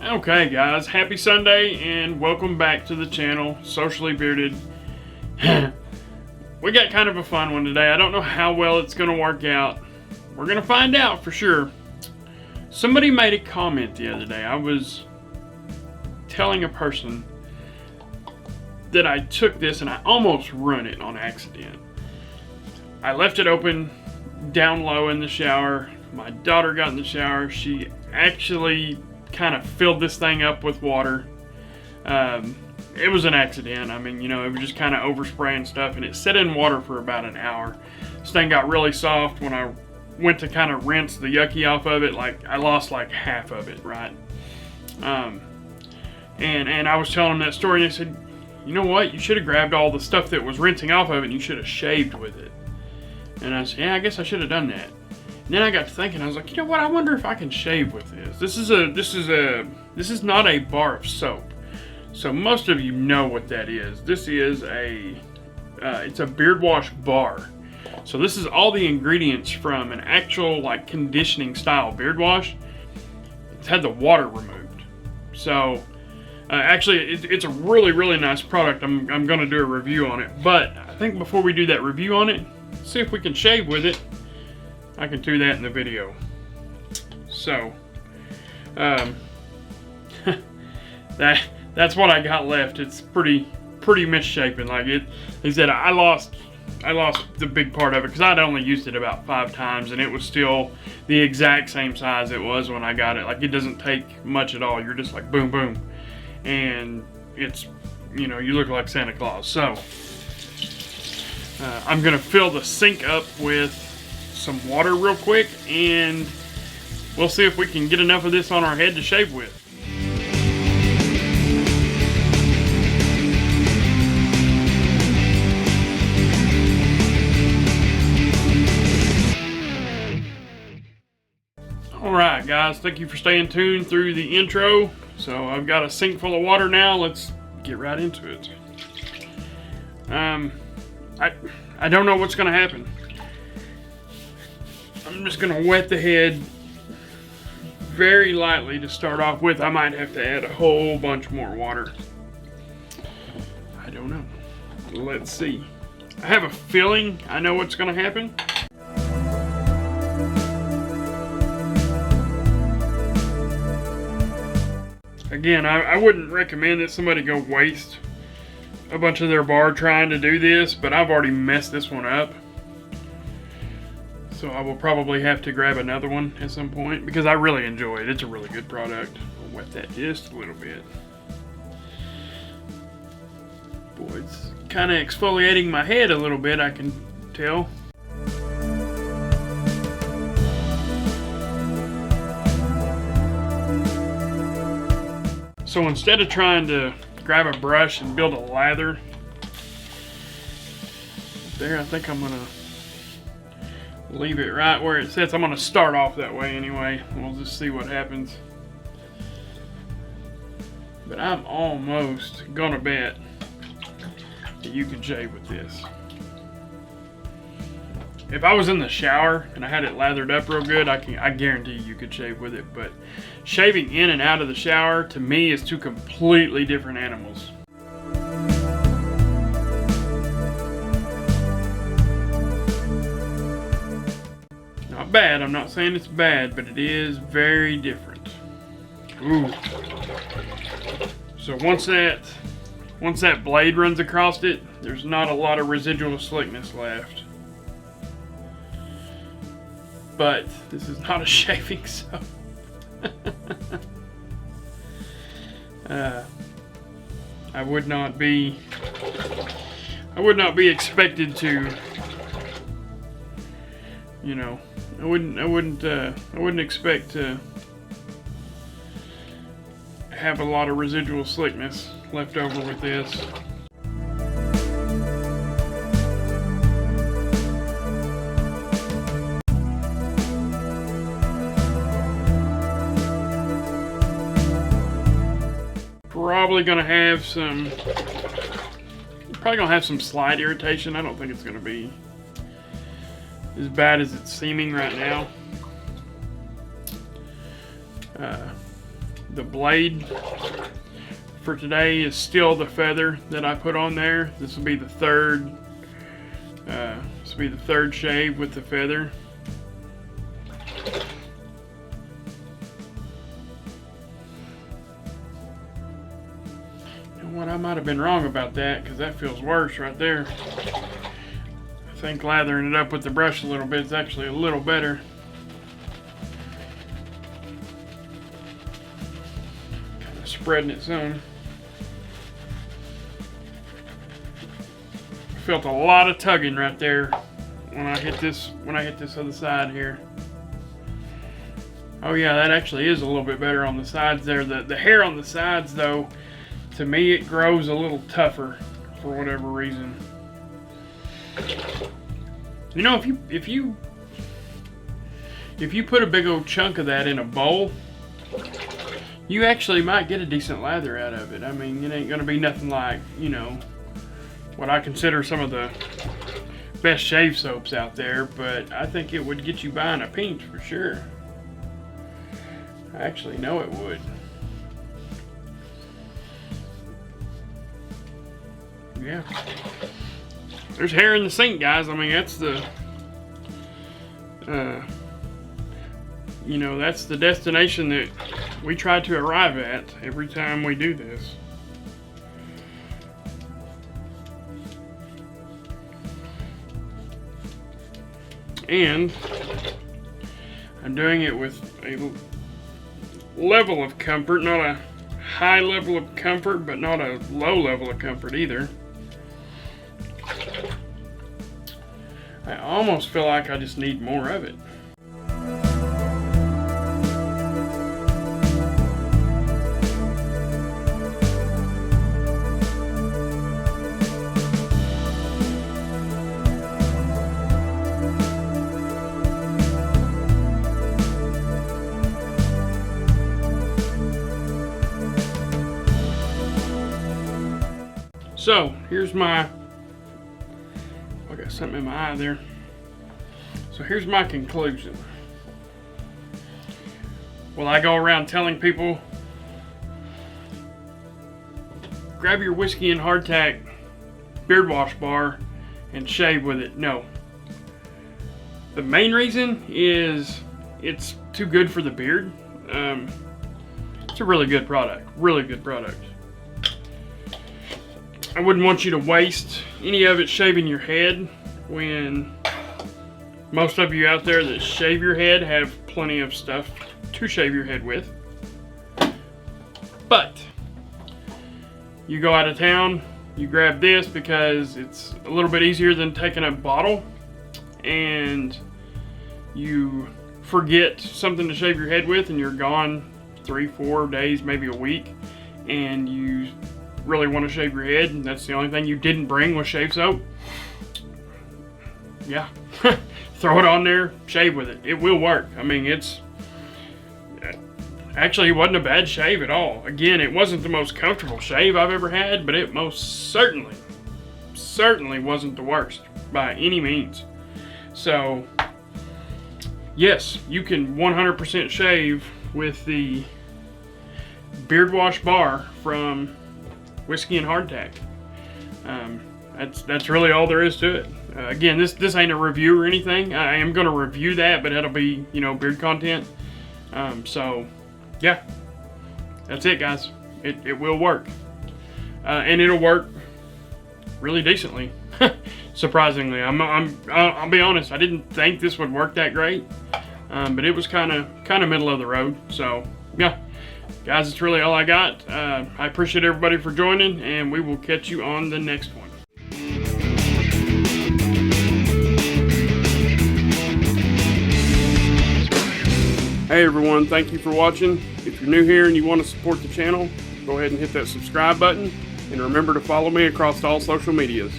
Okay guys, happy Sunday and welcome back to the channel, Socially Bearded. We got kind of a fun one today. I don't know how well it's going to work out. We're going to find out for sure. Somebody made a comment the other day. I was telling a person that I took this and I almost ruined it on accident. I left it open down low in the shower. My daughter got in the shower. She actually kind of filled this thing up with water. It was an accident. I mean, you know, it was just kind of overspraying stuff, and it sat in water for about an hour. This thing got really soft. When I went to kind of rinse the yucky off of it, like I lost like half of it, right? And I was telling them that story, and they said, you know what, you should have grabbed all the stuff that was rinsing off of it and you should have shaved with it. And I said, yeah, I guess I should have done that. And then I got to thinking, I was like, you know what, I wonder if I can shave with this. This is not a bar of soap. So most of you know what that is. This is it's a beard wash bar. So this is all the ingredients from an actual like conditioning style beard wash. It's had the water removed. So actually it's a really nice product. I'm going to do a review on it. But I think before we do that review on it, see if we can shave with it. I can do that in the video. So, that's what I got left. It's pretty misshapen. Like he said, I lost the big part of it because I'd only used it about 5 times, and it was still the exact same size it was when I got it. Like it doesn't take much at all. You're just like boom boom, and it's, you know, you look like Santa Claus. So I'm gonna fill the sink up with some water real quick, and we'll see if we can get enough of this on our head to shave with. Alright guys, thank you for staying tuned through the intro. So I've got a sink full of water now. Let's get right into it. I don't know what's gonna happen. I'm just going to wet the head very lightly to start off with. I might have to add a whole bunch more water. I don't know. Let's see. I have a feeling I know what's going to happen. Again, I wouldn't recommend that somebody go waste a bunch of their bar trying to do this, but I've already messed this one up. So I will probably have to grab another one at some point because I really enjoy it. It's a really good product. I'll wet that just a little bit. Boy, it's kind of exfoliating my head a little bit, I can tell. So instead of trying to grab a brush and build a lather there, I think I'm gonna leave it right where it sits. I'm going to start off that way anyway. We'll just see what happens. But I'm almost going to bet that you can shave with this. If I was in the shower and I had it lathered up real good, I guarantee you could shave with it. But shaving in and out of the shower, to me, is two completely different animals. Bad. I'm not saying it's bad, but it is very different. Ooh. So once that blade runs across it, there's not a lot of residual slickness left. But this is not a shaving soap. I would not be expected to, you know, I wouldn't expect to have a lot of residual slickness left over with this. Probably gonna have some slight irritation. I don't think it's gonna be as bad as it's seeming right now. The blade for today is still the feather that I put on there. This will be the third. This will be the third shave with the feather. And what, I might have been wrong about that, because that feels worse right there. I think lathering it up with the brush a little bit is actually a little better. Kind of spreading it some. Felt a lot of tugging right there when I hit this other side here. Oh yeah, that actually is a little bit better on the sides there. The hair on the sides though, to me it grows a little tougher for whatever reason. You know, if you put a big old chunk of that in a bowl, you actually might get a decent lather out of it. I mean, it ain't gonna be nothing like, you know, what I consider some of the best shave soaps out there, but I think it would get you by in a pinch for sure. I actually know it would. Yeah. There's hair in the sink, guys. I mean, that's the, you know, that's the destination that we try to arrive at every time we do this. And I'm doing it with a level of comfort, not a high level of comfort, but not a low level of comfort either. I almost feel like I just need more of it. So here's my, I got something in my eye there. So here's my conclusion. Will I go around telling people, grab your whiskey and hardtack beard wash bar and shave with it? No. The main reason is it's too good for the beard. It's a really good product, really good product. I wouldn't want you to waste any of it shaving your head when most of you out there that shave your head have plenty of stuff to shave your head with. But you go out of town, you grab this because it's a little bit easier than taking a bottle, and you forget something to shave your head with and you're gone 3-4 days, maybe a week, and you really want to shave your head and that's the only thing you didn't bring was shave soap. Yeah. Throw it on there, shave with it. It will work. I mean, it's actually, it wasn't a bad shave at all. Again, it wasn't the most comfortable shave I've ever had, but it most certainly wasn't the worst by any means. So yes, you can 100% shave with the beard wash bar from Whiskey and Hardtack. That's really all there is to it. Again, this ain't a review or anything. I am going to review that, but it'll be, you know, beard content. So yeah, that's it, guys. It will work, and it'll work really decently. Surprisingly, I'll be honest. I didn't think this would work that great, but it was kind of middle of the road. So yeah. Guys, it's really all I got. I appreciate everybody for joining, and we will catch you on the next one. Hey everyone, thank you for watching. If you're new here and you want to support the channel, go ahead and hit that subscribe button, and remember to follow me across all social medias.